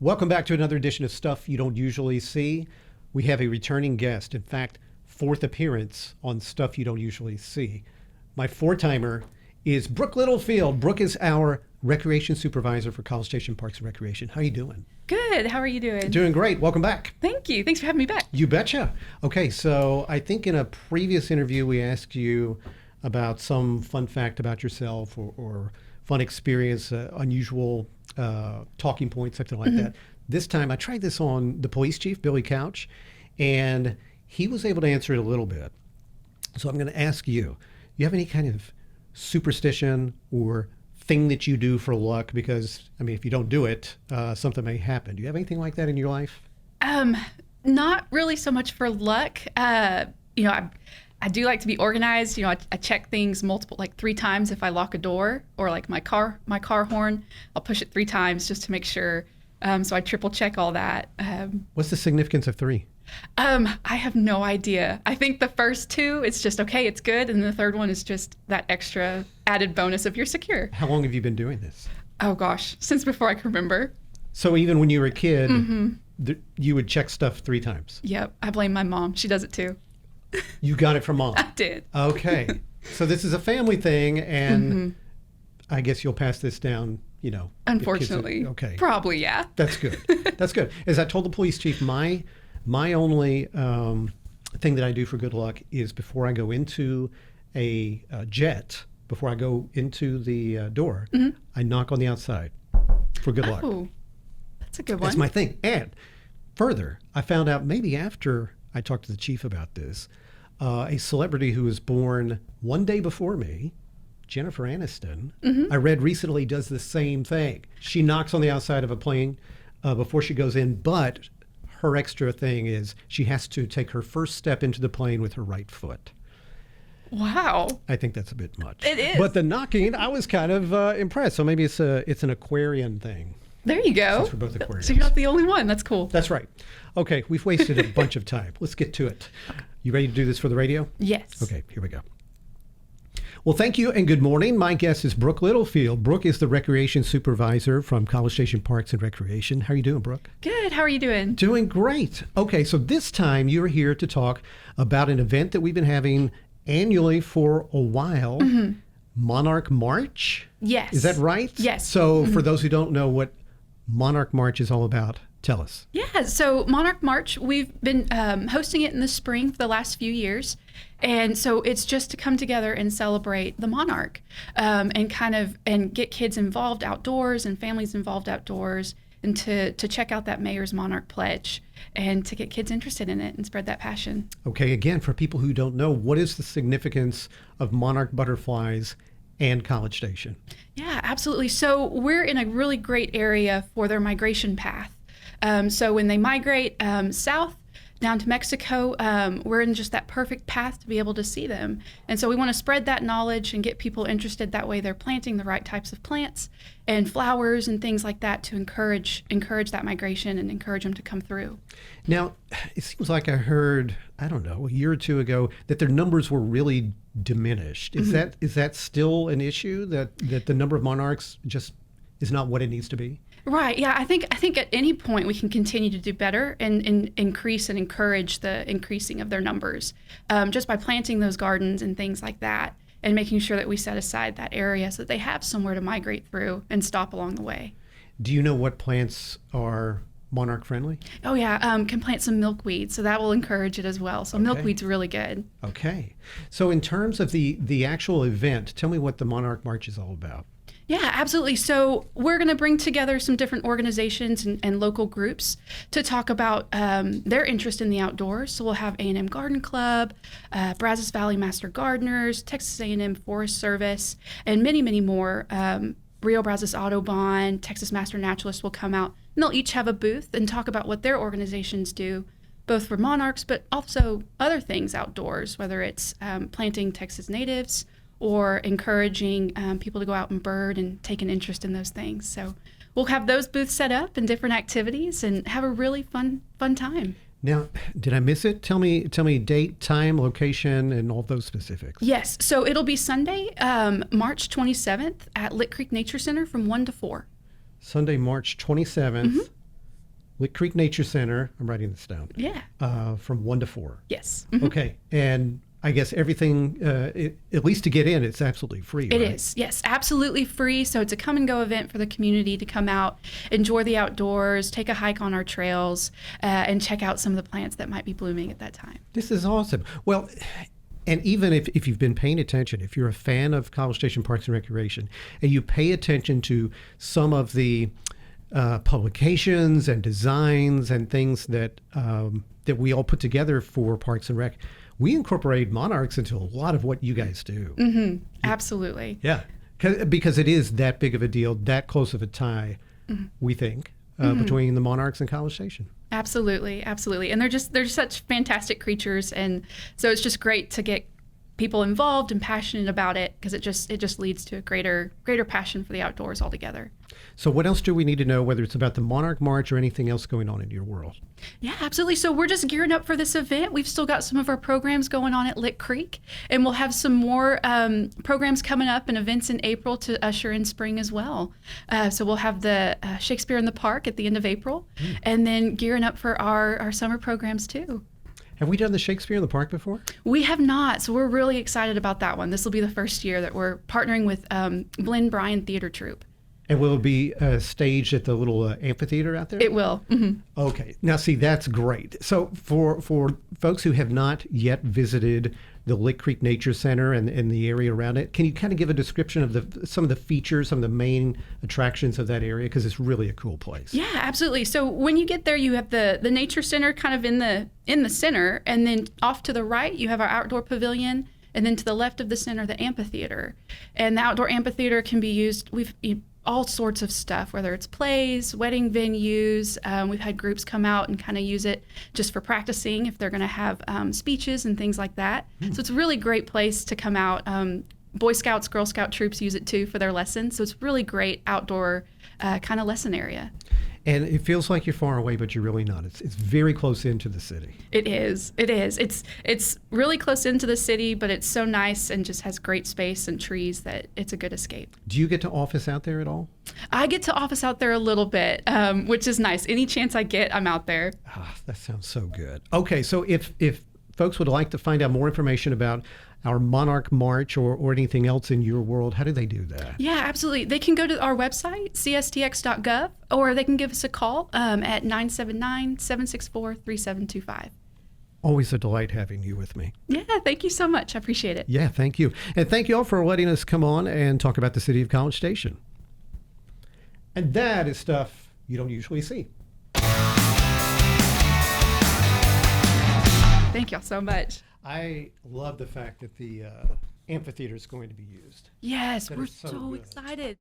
Welcome back to another edition of Stuff You Don't Usually See. We have a returning guest. In fact, fourth appearance on Stuff You Don't Usually See. My four-timer is Brooke Littlefield. Brooke is our recreation supervisor for College Station Parks and Recreation. How are you doing? Good. How are you doing? Doing great. Welcome back. Thank you. Thanks for having me back. You betcha. Okay, so I think in a previous interview we asked you about some fun fact about yourself or fun experience, unusual talking points, something like that. This time I tried this on the police chief, Billy Couch, and he was able to answer it a little bit. So I'm going to ask you, you have any kind of superstition or thing that you do for luck? Because, I mean, if you don't do it, something may happen. Do you have anything like that in your life? Not really so much for luck. I do like to be organized. I check things like 3 times if I lock a door, or like my car horn, I'll push it 3 times just to make sure. So I triple check all that. What's the significance of 3? I have no idea. I think the first 2, it's just, okay, it's good. And the third one is just that extra added bonus of you're secure. How long have you been doing this? Oh gosh, since before I can remember. So even when you were a kid, you would check stuff 3 times? Yep. I blame my mom. She does it too. You got it from Mom? I did. Okay. So this is a family thing, and I guess you'll pass this down, Unfortunately. Okay. Probably, yeah. That's good. That's good. As I told the police chief, my only thing that I do for good luck is before I go into a jet, before I go into the door, I knock on the outside for good luck. Oh, that's a good one. That's my thing. And further, I found out maybe after I talked to the chief about this, a celebrity who was born one day before me, Jennifer Aniston, I read recently does the same thing. She knocks on the outside of a plane before she goes in, but her extra thing is she has to take her first step into the plane with her right foot. Wow. I think that's a bit much. It is. But the knocking, I was kind of impressed. So maybe it's an Aquarian thing. There you go. Since we're both Aquarians. So you're not the only one. That's cool. That's right. Okay, we've wasted a bunch of time. Let's get to it. You ready to do this for the radio? Yes. Okay, here we go. Well, thank you and good morning. My guest is Brooke Littlefield. Brooke is the recreation supervisor from College Station Parks and Recreation. How are you doing, Brooke? Good. How are you doing? Doing great. Okay, so this time you're here to talk about an event that we've been having annually for a while, Monarch March? Yes. Is that right? Yes. So for those who don't know what Monarch March is all about, tell us. Yeah, so Monarch March, we've been hosting it in the spring for the last few years. And so it's just to come together and celebrate the monarch and get kids involved outdoors and families involved outdoors, and to check out that Mayor's Monarch Pledge and to get kids interested in it and spread that passion. Okay, again, for people who don't know, what is the significance of monarch butterflies and College Station? Yeah, absolutely. So we're in a really great area for their migration path. So when they migrate south down to Mexico, we're in just that perfect path to be able to see them. And so we want to spread that knowledge and get people interested. That way they're planting the right types of plants and flowers and things like that to encourage that migration and encourage them to come through. Now, it seems like I heard, I don't know, a year or 2 ago that their numbers were really diminished. Is that still an issue, that the number of monarchs just is not what it needs to be? Right. Yeah. I think at any point we can continue to do better and increase and encourage the increasing of their numbers, just by planting those gardens and things like that, and making sure that we set aside that area so that they have somewhere to migrate through and stop along the way. Do you know what plants are monarch friendly? Oh yeah, can plant some milkweed, so that will encourage it as well. So milkweed's really good. Okay. So in terms of the actual event, tell me what the Monarch March is all about. Yeah, absolutely. So we're going to bring together some different organizations and local groups to talk about their interest in the outdoors. So we'll have A&M Garden Club, Brazos Valley Master Gardeners, Texas A&M Forest Service, and many, many more. Rio Brazos Audubon, Texas Master Naturalists will come out, and they'll each have a booth and talk about what their organizations do, both for monarchs, but also other things outdoors, whether it's planting Texas natives or encouraging people to go out and bird and take an interest in those things. So we'll have those booths set up and different activities and have a really fun time. Now, did I miss it? Tell me date, time, location, and all those specifics. Yes. So it'll be Sunday, March 27th at Lick Creek Nature Center from 1 to 4. Sunday, March 27th Lick Creek Nature Center. I'm writing this down. Yeah. From 1 to 4. Yes. Okay. And I guess everything, at least to get in, it's absolutely free. It right? is, yes, absolutely free. So it's a come and go event for the community to come out, enjoy the outdoors, take a hike on our trails, and check out some of the plants that might be blooming at that time. This is awesome. Well, and even if you've been paying attention, if you're a fan of College Station Parks and Recreation, and you pay attention to some of the publications and designs and things that that we all put together for Parks and Rec, we incorporate monarchs into a lot of what you guys do. Mm-hmm. Absolutely. Yeah, because it is that big of a deal, that close of a tie, we think, between the monarchs and College Station. Absolutely, absolutely. And they're just such fantastic creatures, and so it's just great to get people involved and passionate about it, because it just leads to a greater passion for the outdoors altogether. So what else do we need to know, whether it's about the Monarch March or anything else going on in your world? Yeah, absolutely. So we're just gearing up for this event. We've still got some of our programs going on at Lick Creek, and we'll have some more programs coming up and events in April to usher in spring as well. So we'll have the Shakespeare in the Park at the end of April, and then gearing up for our summer programs too. Have we done the Shakespeare in the Park before? We have not, so we're really excited about that one. This will be the first year that we're partnering with Glenn Bryan Theater Troupe. And will it be staged at the little amphitheater out there? It will. Mm-hmm. Okay. Now, see, that's great. So for folks who have not yet visited the Lick Creek Nature Center and the area around it, can you kind of give a description of some of the features, some of the main attractions of that area? Because it's really a cool place. Yeah, absolutely. So when you get there, you have the Nature Center kind of in the center, and then off to the right, you have our outdoor pavilion, and then to the left of the center, the amphitheater. And the outdoor amphitheater can be used, all sorts of stuff, whether it's plays, wedding venues. We've had groups come out and kind of use it just for practicing if they're going to have speeches and things like that. So it's a really great place to come out. Boy Scouts, Girl Scout troops use it too for their lessons. So it's really great outdoor kind of lesson area. And it feels like you're far away, but you're really not. It's very close into the city. It is. It's really close into the city, but it's so nice and just has great space and trees that it's a good escape. Do you get to office out there at all? I get to office out there a little bit, which is nice. Any chance I get, I'm out there. That sounds so good. Okay, so if folks would like to find out more information about our Monarch March or anything else in your world, how do they do that? Yeah, absolutely. They can go to our website, cstx.gov, or they can give us a call at 979-764-3725. Always a delight having you with me. Yeah, thank you so much. I appreciate it. Yeah, thank you. And thank you all for letting us come on and talk about the city of College Station. And that is stuff you don't usually see. Thank y'all so much. I love the fact that the amphitheater is going to be used. Yes, That we're is so so good. excited.